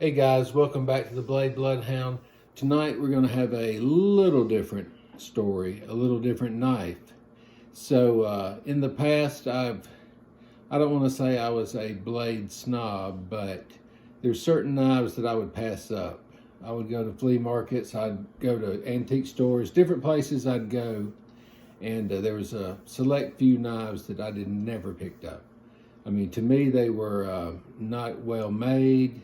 Hey guys, welcome back to the Blade Bloodhound. Tonight we're going to have a little different story, a little different knife. So in the past, I don't want to say I was a blade snob, but there's certain knives that I would pass up. I would go to flea markets, I'd go to antique stores, different places I'd go, and there was a select few knives that I never picked up. I mean, to me, they were not well made.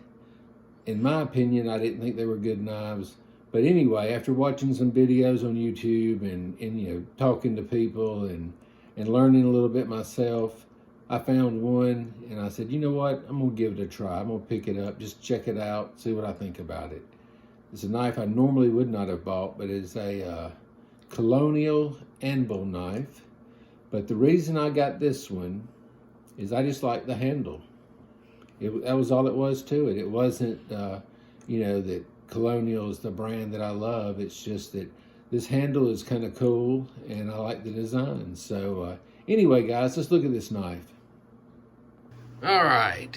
In my opinion, I didn't think they were good knives. But anyway, after watching some videos on YouTube and talking to people and learning a little bit myself, I found one and I said, you know what? I'm gonna give it a try. I'm gonna pick it up, just check it out, see what I think about it. It's a knife I normally would not have bought, but it's a Colonial Anvil knife. But the reason I got this one is I just like the handle. That was all it was to it. It wasn't, that Colonial is the brand that I love. It's just that this handle is kind of cool and I like the design. So anyway, guys, let's look at this knife. All right.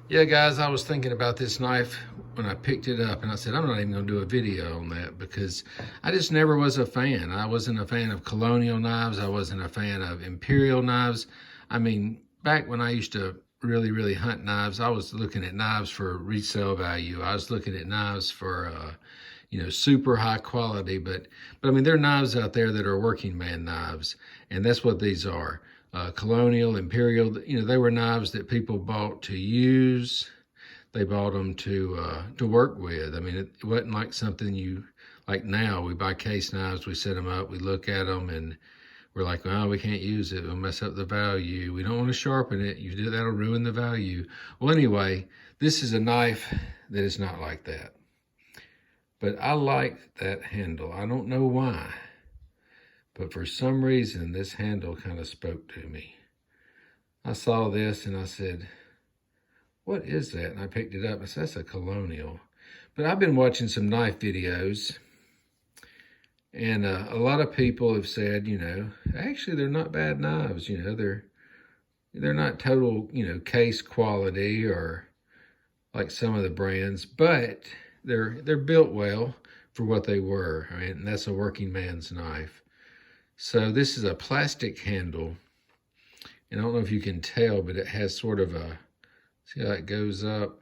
Yeah, guys, I was thinking about this knife when I picked it up, and I said, I'm not even going to do a video on that because I just never was a fan. I wasn't a fan of Colonial knives. I wasn't a fan of Imperial knives. I mean, back when I used to really hunt knives, I was looking at knives for resale value. I was looking at knives for super high quality, but I mean, there are knives out there that are working man knives, and that's what these are. Colonial, Imperial, they were knives that people bought to use. They bought them to work with. I mean, it wasn't like something like now we buy case knives, we set them up, we look at them, and we're like, oh, we can't use it. It'll mess up the value. We don't want to sharpen it. You do that'll ruin the value. Well, anyway, this is a knife that is not like that. But I like that handle. I don't know why. But for some reason, this handle kind of spoke to me. I saw this and I said, what is that? And I picked it up. I said, that's a Colonial. But I've been watching some knife videos. And a lot of people have said, actually they're not bad knives. They're not total, case quality or like some of the brands, but they're built well for what they were. I mean, that's a working man's knife. So this is a plastic handle, and I don't know if you can tell, but it has sort of see how it goes up?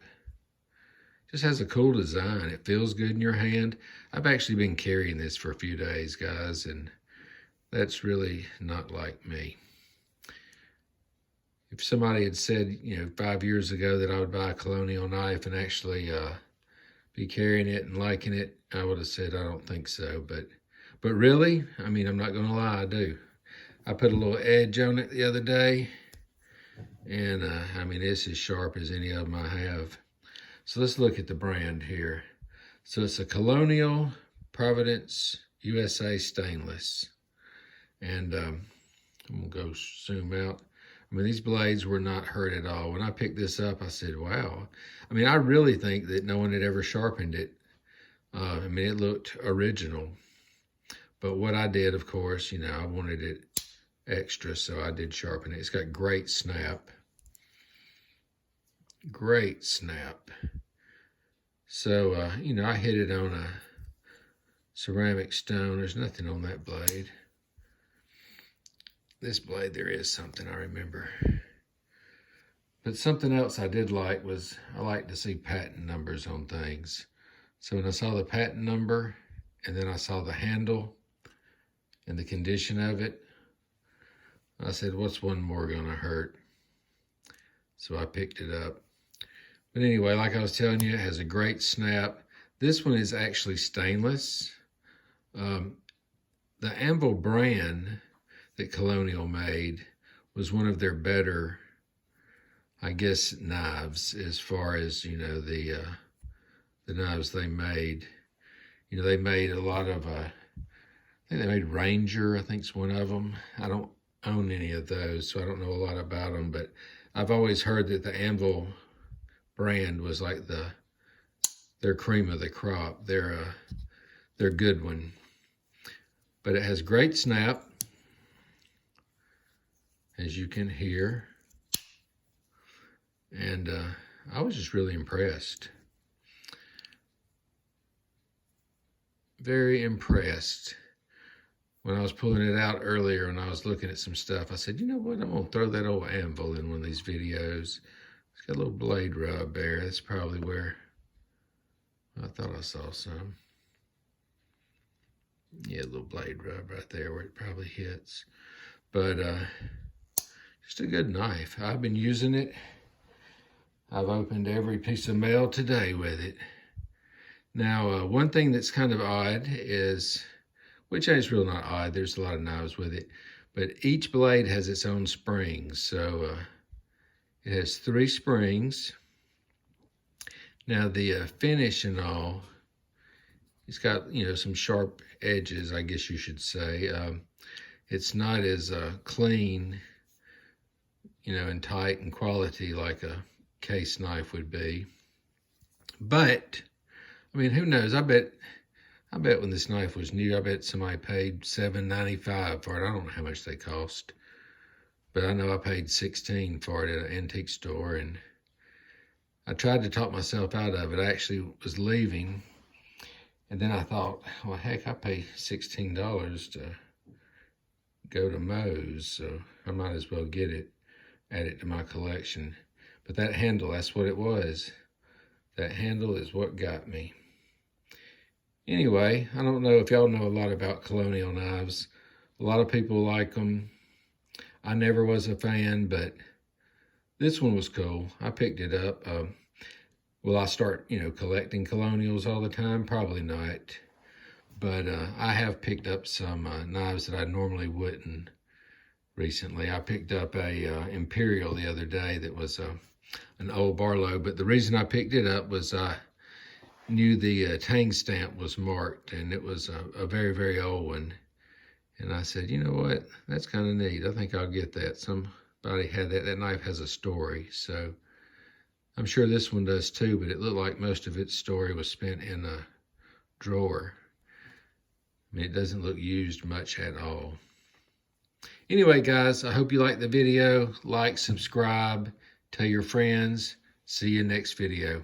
Just has a cool design. It feels good in your hand. I've actually been carrying this for a few days, guys, and that's really not like me. If somebody had said, 5 years ago that I would buy a Colonial knife and actually be carrying it and liking it, I would have said, I don't think so. But really, I mean, I'm not going to lie, I do. I put a little edge on it the other day, and I mean, it's as sharp as any of them I have. So let's look at the brand here. So it's a Colonial Providence USA stainless. And I'm gonna go zoom out. I mean, these blades were not hurt at all. When I picked this up, I said, wow. I mean, I really think that no one had ever sharpened it. I mean, it looked original. But what I did, of course, I wanted it extra, so I did sharpen it. It's got great snap. Great snap. So, I hit it on a ceramic stone. There's nothing on that blade. This blade, there is something I remember. But something else I did like was I like to see patent numbers on things. So when I saw the patent number and then I saw the handle and the condition of it, I said, what's one more gonna hurt? So I picked it up. But anyway, like I was telling you, it has a great snap. This one is actually stainless. The Anvil brand that Colonial made was one of their better, I guess, knives as far as, the knives they made. They made a lot of, I think they made Ranger, I think is one of them. I don't own any of those, so I don't know a lot about them, but I've always heard that the Anvil brand was like their cream of the crop. They're good one. But it has great snap, as you can hear. And I was just really impressed. very impressed. When I was pulling it out earlier and I was looking at some stuff, I said, you know what, I'm gonna throw that old Anvil in one of these videos. It's got a little blade rub there. That's probably where I thought I saw some. Yeah, a little blade rub right there where it probably hits. But just a good knife. I've been using it. I've opened every piece of mail today with it. Now, one thing that's kind of odd is, which is real not odd, there's a lot of knives with it, but each blade has its own springs. So it has 3 springs. Now the finish and all, it's got, you know, some sharp edges, I guess you should say. It's not as clean, you know, and tight and quality like a case knife would be. But, I mean, who knows? I bet when this knife was new, I bet somebody paid $7.95 for it. I don't know how much they cost, but I know I paid $16 for it at an antique store, and I tried to talk myself out of it. I actually was leaving, and then I thought, well, heck, I pay $16 to go to Moe's, so I might as well get it, add it to my collection. But that handle, that's what it was. That handle is what got me. Anyway, I don't know if y'all know a lot about Colonial knives. A lot of people like them. I never was a fan, but this one was cool. I picked it up. Will I start, you know, collecting Colonials all the time? Probably not. But I have picked up some knives that I normally wouldn't recently. I picked up a Imperial the other day that was an old Barlow, but the reason I picked it up was I knew the tang stamp was marked, and it was a very, very old one. And I said, you know what, that's kind of neat. I think I'll get that. Somebody had that. That knife has a story, so I'm sure this one does too, but it looked like most of its story was spent in a drawer. I mean, it doesn't look used much at all. Anyway, guys, I hope you liked the video. Like, subscribe, tell your friends. See you next video.